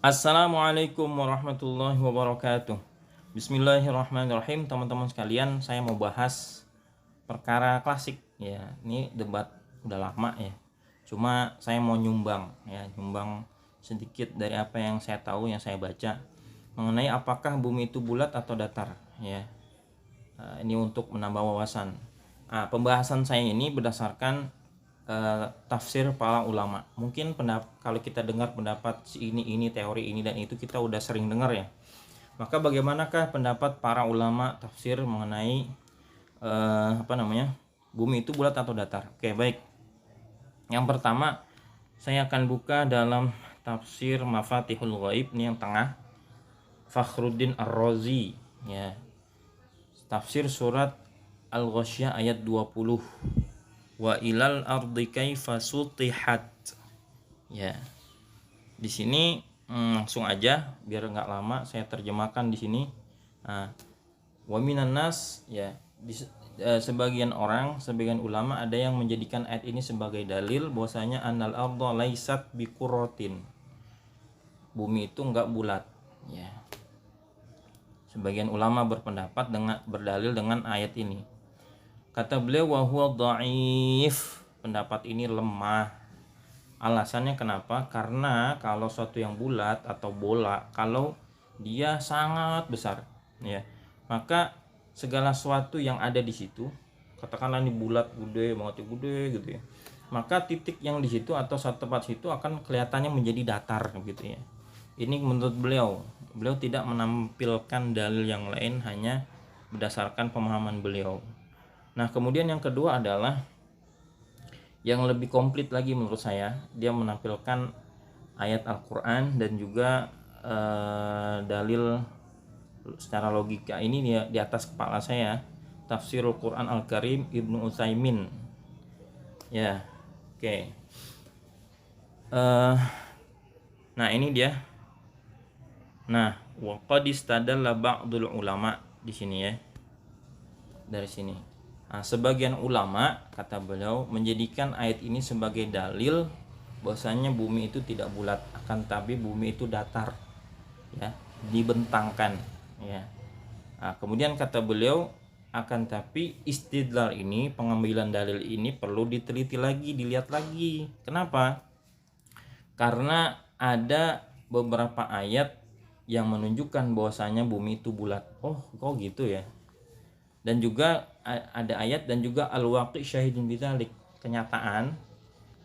Assalamualaikum warahmatullahi wabarakatuh. Bismillahirrahmanirrahim. Teman-teman sekalian, saya mau bahas perkara klasik ya. Ini debat udah lama ya. Cuma saya mau nyumbang sedikit dari apa yang saya tahu, yang saya baca mengenai apakah bumi itu bulat atau datar ya. Ini untuk menambah wawasan. Pembahasan saya ini berdasarkan tafsir para ulama. Mungkin kalau kita dengar pendapat si ini teori ini dan itu kita udah sering dengar ya. Maka bagaimanakah pendapat para ulama tafsir mengenai bumi itu bulat atau datar? Oke, baik. Yang pertama saya akan buka dalam tafsir Mafatihul Ghaib, ini yang tengah, Fakhruddin Ar-Razi ya. Tafsir surat Al-Ghasyiyah ayat 20. Wa ilal ardi kaifa sutihat. Ya. Di sini langsung aja biar nggak lama saya terjemahkan di sini. Wa minan nas ya. Sebagian ulama ada yang menjadikan ayat ini sebagai dalil bahwasanya annal arda laisat biquratin. Bumi itu enggak bulat ya. Sebagian ulama berpendapat berdalil dengan ayat ini. Kata beliau wa huwa dhaif, pendapat ini lemah. Alasannya kenapa? Karena kalau suatu yang bulat atau bola, kalau dia sangat besar ya, maka segala sesuatu yang ada di situ, katakanlah ini bulat gede banget, gede gitu ya, maka titik yang di situ atau satu tempat situ akan kelihatannya menjadi datar gitu ya. Ini menurut beliau tidak menampilkan dalil yang lain, hanya berdasarkan pemahaman beliau. Nah, kemudian yang kedua adalah yang lebih komplit lagi menurut saya. Dia menampilkan ayat Al-Quran dan juga dalil secara logika. Ini dia di atas kepala saya, Tafsirul Quran Al-Karim Ibnu Utsaimin. Ya, oke. Nah, ini dia. Nah, wa qad istadalla ba'dul ulama di sini ya. Dari sini. Sebagian ulama, kata beliau, menjadikan ayat ini sebagai dalil bahwasanya bumi itu tidak bulat, akan tapi bumi itu datar ya, dibentangkan ya. Kemudian kata beliau, akan tapi istidlal ini, pengambilan dalil ini perlu diteliti lagi, dilihat lagi. Kenapa? Karena ada beberapa ayat yang menunjukkan bahwasanya bumi itu bulat. Oh, kok gitu ya? Dan juga ada ayat dan juga al-waqi syahidun bidzalik, kenyataan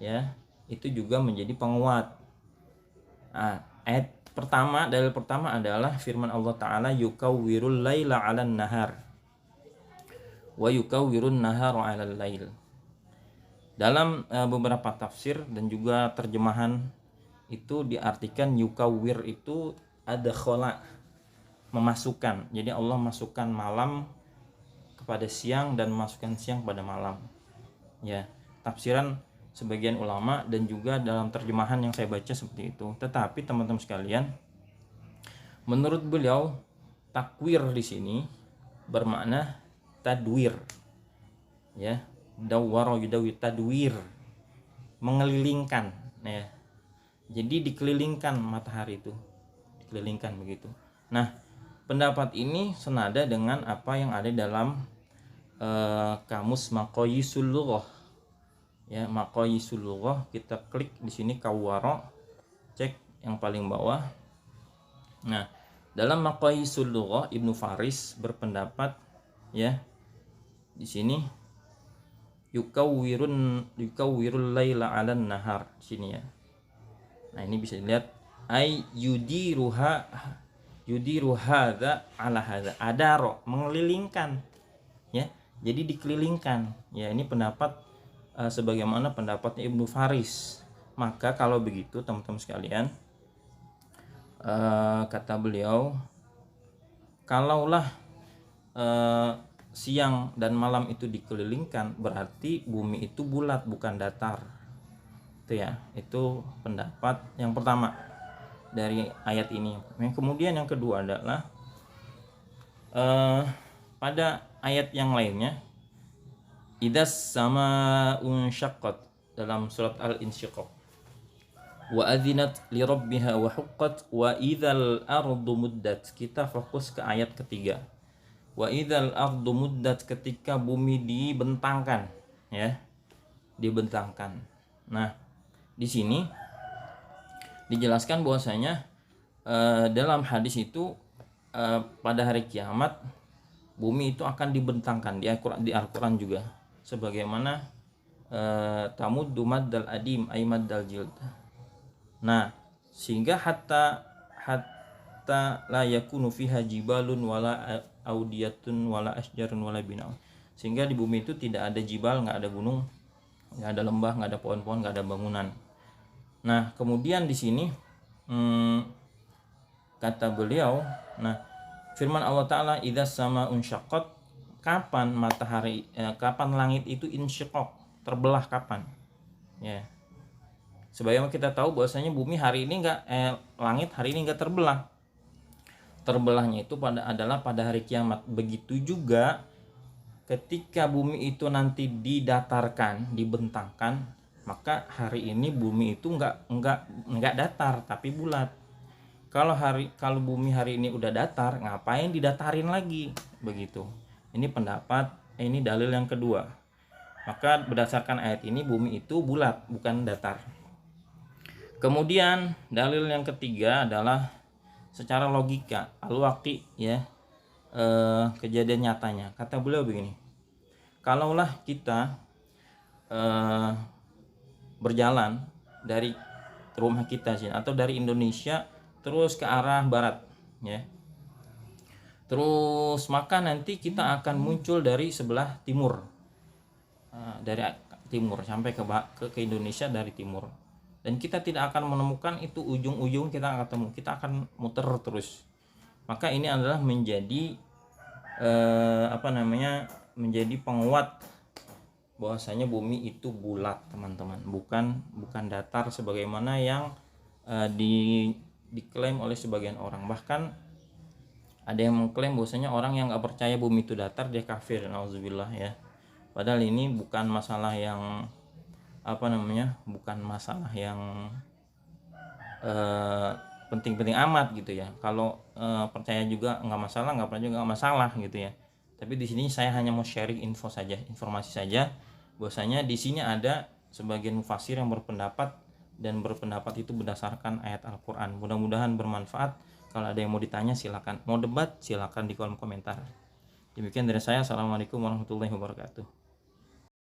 ya, itu juga menjadi penguat. Dalil pertama adalah firman Allah Ta'ala, yukawwirul laila 'alan nahar wa yukawwirun nahara 'alal lail. Dalam beberapa tafsir dan juga terjemahan itu diartikan yukawwir itu ada khola, memasukkan. Jadi Allah masukkan malam kepada siang dan memasukkan siang pada malam ya. Tafsiran sebagian ulama dan juga dalam terjemahan yang saya baca seperti itu. Tetapi teman-teman sekalian, menurut beliau takwir di sini bermakna tadwir ya. Dawwara yudawi tadwir, mengelilingkan ya. Jadi dikelilingkan matahari itu, dikelilingkan begitu. Nah, pendapat ini senada dengan apa yang ada dalam kamus Maqayisul Lughah ya. Maqayisul Lughah, kita klik di sini Kawwara, cek yang paling bawah. Nah, dalam Maqayisul Lughah Ibnu Faris berpendapat ya, di sini yukawwirul laila 'alan nahar di sini ya. Nah, ini bisa dilihat ay yudiru hadza ala hadza, adaro, mengelilingkan ya, jadi dikelilingkan ya. Ini pendapat sebagaimana pendapatnya Ibnu Faris. Maka kalau begitu teman-teman sekalian, kata beliau, kalaulah siang dan malam itu dikelilingkan, berarti bumi itu bulat bukan datar. Itu ya, itu pendapat yang pertama dari ayat ini. Kemudian yang kedua adalah pada ayat yang lainnya, idas sama unsyaqqat, dalam surat Al-Insyiqaq. wa adzinat li rabbiha wa huqqat wa idzal ardu muddat. Kita fokus ke ayat ketiga. Wa idzal ardu muddat, ketika bumi dibentangkan, ya. Dibentangkan. Nah, di sini dijelaskan bahwasanya dalam hadis itu pada hari kiamat bumi itu akan dibentangkan di Al-Qur'an juga sebagaimana tamuddu maddal adim ay maddal jild. Nah, sehingga hatta la yakunu fiha jibalun wala audiyatun wala asjarun wala bina'un. Sehingga di bumi itu tidak ada jibal, nggak ada gunung, nggak ada lembah, nggak ada pohon-pohon, nggak ada bangunan. Nah, kemudian di sini kata beliau, nah, firman Allah Ta'ala, idzas sama'un syaqqat, kapan matahari, kapan langit itu insyiqaq, terbelah kapan? Ya. Sebagaimana kita tahu bahwasanya bumi hari ini langit hari ini enggak terbelah. Terbelahnya itu adalah pada hari kiamat. Begitu juga ketika bumi itu nanti didatarkan, dibentangkan, maka hari ini bumi itu enggak datar tapi bulat. Kalau bumi hari ini udah datar, ngapain didatarin lagi? Begitu. Ini dalil yang kedua. Maka berdasarkan ayat ini bumi itu bulat, bukan datar. Kemudian dalil yang ketiga adalah secara logika, al-waqi, ya, kejadian nyatanya. Kata beliau begini, kalaulah kita berjalan dari rumah kita sini atau dari Indonesia terus ke arah barat, ya, terus maka nanti kita akan muncul dari sebelah timur, dari timur sampai ke Indonesia dari timur, dan kita tidak akan menemukan itu ujung-ujung kita akan ketemu, kita akan muter terus. Maka ini adalah menjadi menjadi penguat bahwasanya bumi itu bulat, teman-teman, bukan datar sebagaimana yang diklaim oleh sebagian orang. Bahkan ada yang mengklaim bahwasanya orang yang nggak percaya bumi itu datar dia kafir, nauzubillah, ya. Padahal ini bukan masalah yang bukan masalah yang penting-penting amat gitu ya. Kalau percaya juga nggak masalah, nggak percaya juga nggak masalah gitu ya. Tapi di sini saya hanya mau sharing informasi saja bahwasanya di sini ada sebagian mufassir yang berpendapat itu berdasarkan ayat Al-Qur'an. Mudah-mudahan bermanfaat. Kalau ada yang mau ditanya silakan, mau debat silakan di kolom komentar. Demikian dari saya. Assalamualaikum warahmatullahi wabarakatuh.